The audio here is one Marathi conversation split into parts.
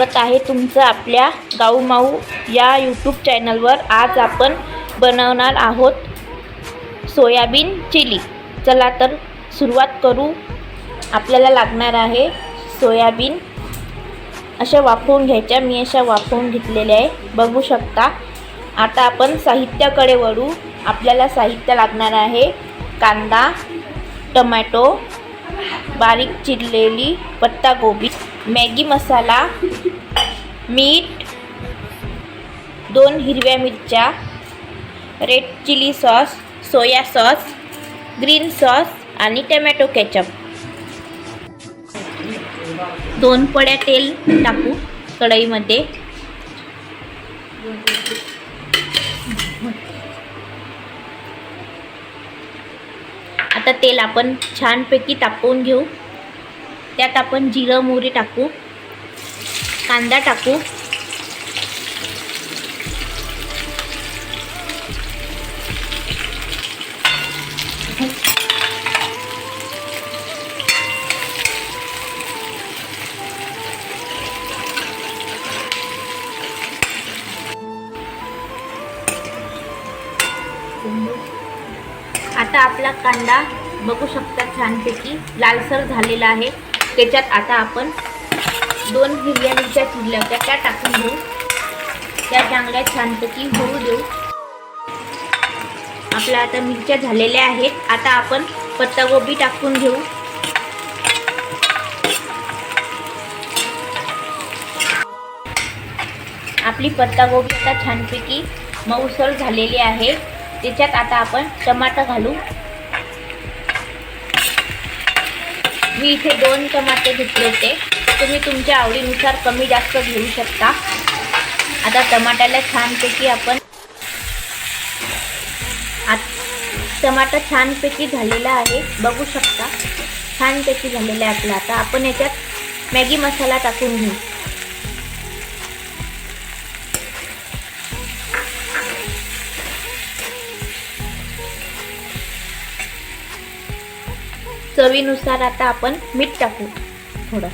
स्वागत आहे तुमचं आपल्या गाऊमाऊ या यूट्यूब चॅनलवर। आज आपण बनवणार आहोत सोयाबीन चिली। चला तर सुरुवात करू। आपल्याला लागणार आहे सोयाबीन अशा वाफवून घ्यायच्या। मी अशा वाफवून घेतलेल्या आहे, बघू शकता। आता आपण साहित्याकडे वळू। आपल्याला साहित्य लागणार आहे कांदा, टोमॅटो, बारीक चिरलेली पत्तागोबी, मॅगी मसाला, मीठ, 2 हिरव्या मिरच्या, red chilli sauce, soya sauce, green sauce आणि टोमॅटो केचप। 2 पड्या तेल टाकू कढईमध्ये। आता तेल आपण छानपैकी तापवून घेऊ। त्यात आपण जिरं मोहरी टाकू, कांदा टाकू, आता आपला कांदा बघू शकता छानपैकी लालसर झालेला आहे। त्याच्यात आता आपण 2 हिरव्या मिरच्या चिरल्या होत्या त्या टाकून घेऊ। त्या चांगल्या छानपैकी होऊ देऊ। आपल्या आता मिरच्या झालेल्या आहेत। आता आपण पत्तागोबी टाकून घेऊ। आपली पत्तागोबी आता छानपैकी मऊसर झालेली आहे। त्याच्यात आता आपण टमाटर घालू। मी इथे 2 टमाटे घेतले होते, तुम्ही तुमच्या आवडीनुसार कमी जास्त घेऊ शकता। आता टमाट्याला छानपैकी आपण टमाटर छानपैकी झालेला आहे, बघू शकता। छानपैकी झालेला आहे आपला। आता आपण याच्यात मॅगी मसाला टाकून घेऊ। चवीनुसार आता आपण मीठ टाकू थोडं।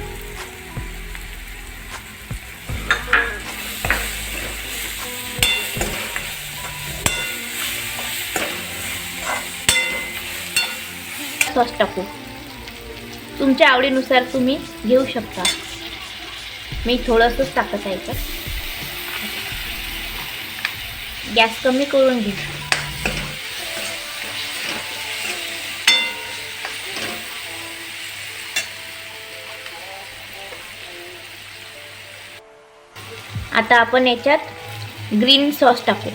सॉस टाकू, तुमच्या आवडीनुसार तुम्ही घेऊ शकता। मी थोडंसंच टाकत आहे। गॅस कमी करून घेऊ। आता आपण याच्यात ग्रीन सॉस टाकू।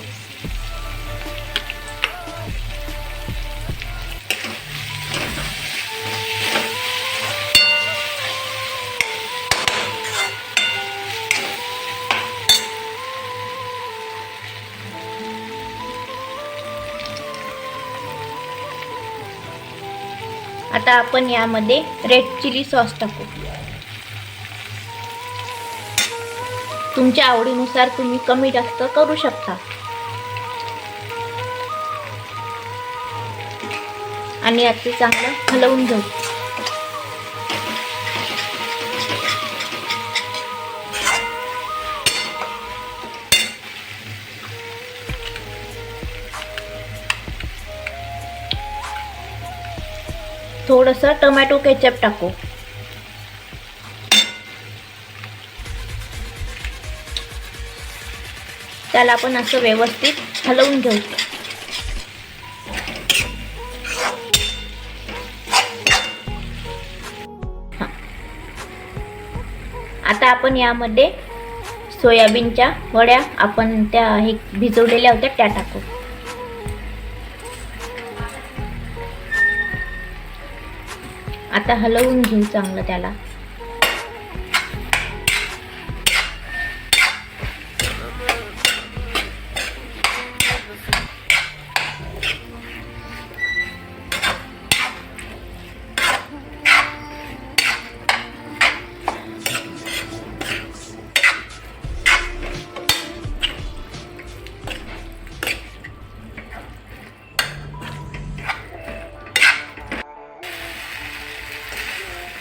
आता आपण यामध्ये रेड चिली सॉस टाकू। तुमच्या आवडीनुसार तुम्ही कमी जास्त करू शकता। आणि आता चांगलं हलवून घेऊ। थोडंसं टोमॅटो केचप टाकू। त्याला आपण असं व्यवस्थित हलवून घेऊ। आता आपण यामध्ये सोयाबीनच्या वड्या आपण त्या भिजवलेल्या होत्या त्या टाकू। आता हलवून घेऊ चांगलं त्याला।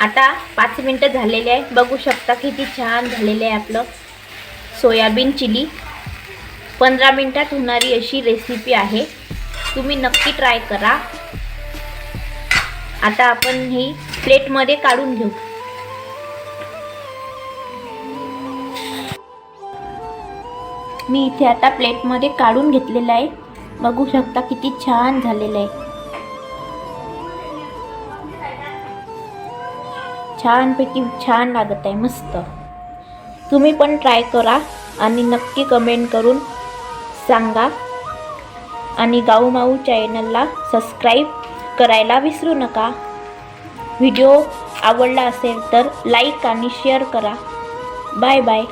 आता 5 मिनटं झालेले आहे. बघू शकता किती छान झालेले आहे आपलं सोयाबीन चिली. 15 मिनटात होणारी अशी रेसिपी आहे. तुम्ही नक्की ट्राय करा. आता आपण ही प्लेटमध्ये काढून घेऊ. मी इथे आता प्लेटमध्ये काढून घेतलेलं आहे. बघू शकता किती छान झालेलं आहे. छानपैकी छान लागत आहे, मस्त. तुम्ही पण ट्राय करा आणि नक्की कमेंट करून सांगा. आणि गाऊमाऊ चॅनलला सबस्क्राईब करायला विसरू नका. व्हिडिओ आवडला असेल तर लाईक आणि शेअर करा. Bye bye.